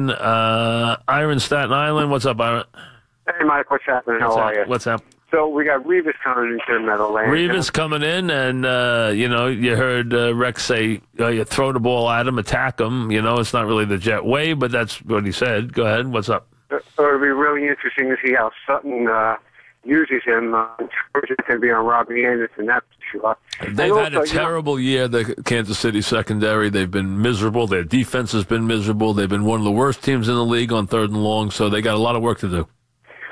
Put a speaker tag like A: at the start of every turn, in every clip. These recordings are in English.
A: in Staten Island. What's up, Byron?
B: Hey, Mike, what's happening? How are you?
A: What's up?
B: So we got Revis coming into Meadowlands.
A: Revis coming in, and, you heard Rex say, you throw the ball at him, attack him. It's not really the Jet way, but that's what he said. Go ahead. What's up?
B: It'll be really interesting to see how Sutton uses him. It's going to be on Robbie Anderson, that's for sure.
A: They've had a terrible year, the Kansas City secondary. They've been miserable. Their defense has been miserable. They've been one of the worst teams in the league on 3rd and long, so they got a lot of work to do.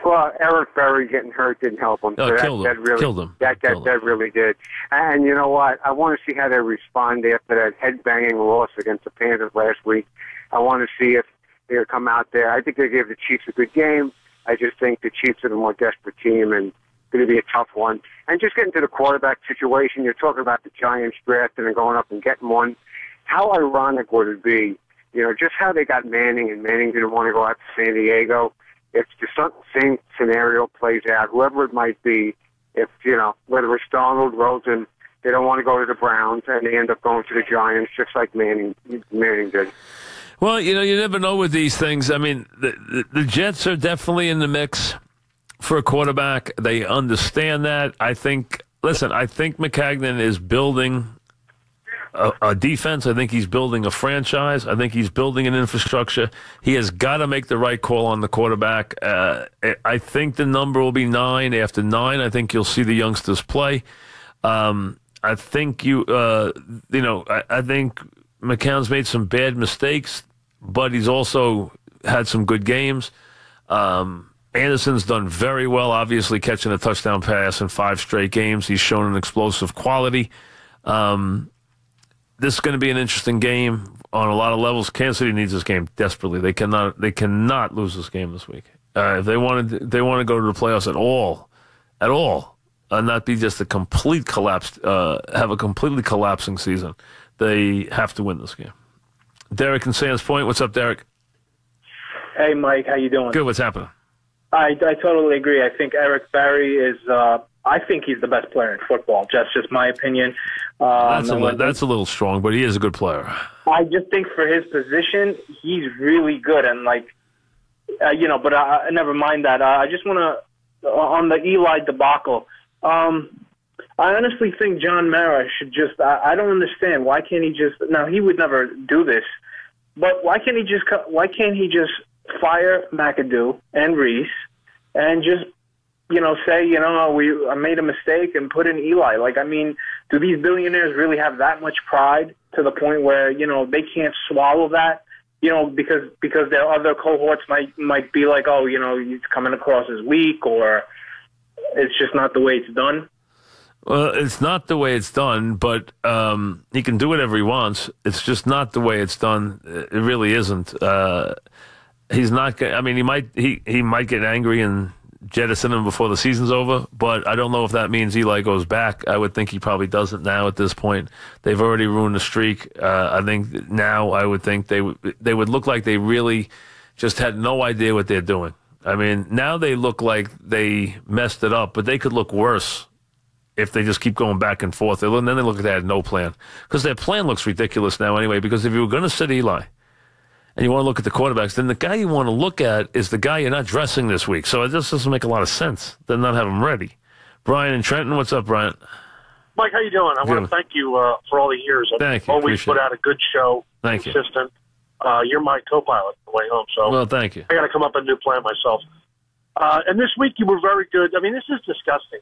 B: Well, Eric Berry getting hurt didn't help him.
A: So killed him.
B: That really did. And you know what? I want to see how they respond after that head-banging loss against the Panthers last week. I want to see if they'll come out there. I think they gave the Chiefs a good game. I just think the Chiefs are the more desperate team and going to be a tough one. And just getting to the quarterback situation, you're talking about the Giants drafting and going up and getting one. How ironic would it be, just how they got Manning, and Manning didn't want to go out to San Diego. If the same scenario plays out, whoever it might be, if, whether it's Donald, Rosen, they don't want to go to the Browns, and they end up going to the Giants, just like Manning did. Well,
A: you never know with these things. I mean, the Jets are definitely in the mix for a quarterback. They understand that. I think Maccagnan is building a defense. I think he's building a franchise. I think he's building an infrastructure. He has got to make the right call on the quarterback. I think the number will be 9. After 9, I think you'll see the youngsters play. I think I think McCown's made some bad mistakes, but he's also had some good games. Anderson's done very well, obviously catching a touchdown pass in 5 straight games. He's shown an explosive quality. This is going to be an interesting game on a lot of levels. Kansas City needs this game desperately. They cannot lose this game this week. If they want to go to the playoffs at all, and not be just a complete collapse, have a completely collapsing season, they have to win this game. Derek in Sands Point. What's up, Derek?
C: Hey, Mike. How you doing?
A: Good. What's happening?
C: I totally agree. I think Eric Berry is I think he's the best player in football. That's just my opinion.
A: That's a little strong, but he is a good player.
C: I just think for his position, he's really good. And, but never mind that. I just want to, on the Eli debacle, I honestly think John Mara should just, I don't understand. Why can't he just, now he would never do this, but why can't he just fire McAdoo and Reese and just, say, I made a mistake and put in Eli. Do these billionaires really have that much pride to the point where, they can't swallow that, because their other cohorts might be like, oh, he's coming across as weak, or it's just not the way it's done?
A: Well, it's not the way it's done, but he can do whatever he wants. It's just not the way it's done. It really isn't. He's not. I mean, he might get angry and jettison him before the season's over, but I don't know if that means Eli goes back. I would think he probably doesn't now at this point. They've already ruined the streak. I think now I would think they would look like they really just had no idea what they're doing. I mean, now they look like they messed it up, but they could look worse if they just keep going back and forth. And then they look like they had no plan, because their plan looks ridiculous now anyway, because if you were going to sit Eli and you want to look at the quarterbacks, then the guy you want to look at is the guy you're not dressing this week. So it just doesn't make a lot of sense to not have him ready. Brian in Trenton, what's up, Brian?
D: Mike, how you doing? I want to thank you for all the years.
A: Thank you.
D: Always put out a good show.
A: Thank
D: consistent. You're my co-pilot on the way home. So
A: well, thank you.
D: I got to come up with a new plan myself. And this week you were very good. I mean, this is disgusting.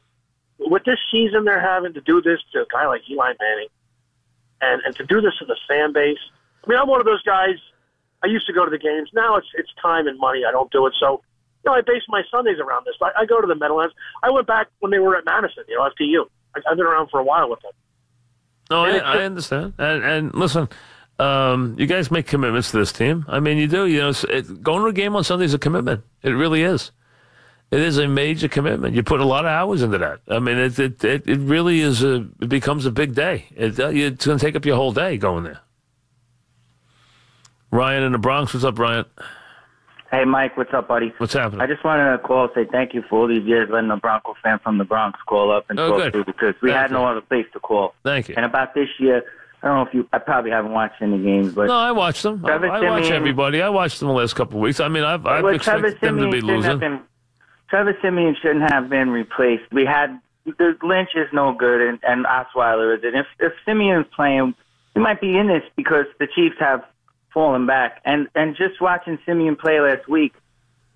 D: With this season they're having, to do this to a guy like Eli Manning and to do this to the fan base. I mean, I'm one of those guys. I used to go to the games. Now it's time and money. I don't do it. So, I base my Sundays around this. I go to the Meadowlands. I went back when they were at Madison, FTU. I've been around for a while with them.
A: No, I understand. And listen, you guys make commitments to this team. I mean, you do. Going to a game on Sunday is a commitment. It really is. It is a major commitment. You put a lot of hours into that. I mean, it really is. It becomes a big day. It's going to take up your whole day going there. Ryan in the Bronx. What's up, Ryan?
E: Hey, Mike. What's up, buddy?
A: What's happening?
E: I just wanted to call and say thank you for all these years letting a Bronco fan from the Bronx call up and talk to, because we had no other place to call.
A: Thank you.
E: And about this year, I don't know if I probably haven't watched any games, but
A: No, I watched them. I watch everybody. I watched them the last couple of weeks. I mean, I've expected them to be losing.
E: Trevor Siemian shouldn't have been replaced. Lynch is no good, and Osweiler is it. If Simeon's playing, he might be in this because the Chiefs have fallen back. And just watching Simeon play last week,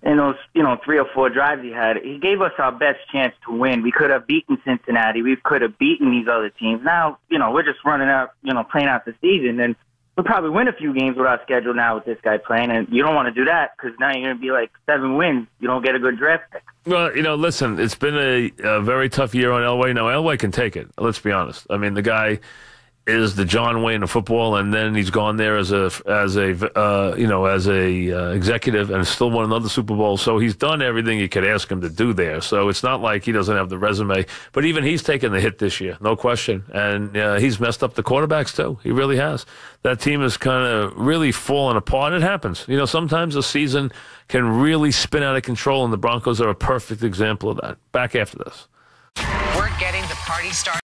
E: in those 3 or 4 drives he had, he gave us our best chance to win. We could have beaten Cincinnati. We could have beaten these other teams. Now, we're just running out, playing out the season, and we'll probably win a few games with our schedule now with this guy playing, and you don't want to do that because now you're going to be like 7 wins. You don't get a good draft pick.
A: Well, listen, it's been a very tough year on Elway. Now, Elway can take it. Let's be honest. I mean, the guy is the John Wayne of football, and then he's gone there as a executive and still won another Super Bowl. So he's done everything you could ask him to do there. So it's not like he doesn't have the resume. But even he's taken the hit this year, no question. And he's messed up the quarterbacks too. He really has. That team is kind of really falling apart. It happens. Sometimes a season can really spin out of control, and the Broncos are a perfect example of that. Back after this.
F: We're getting the party started.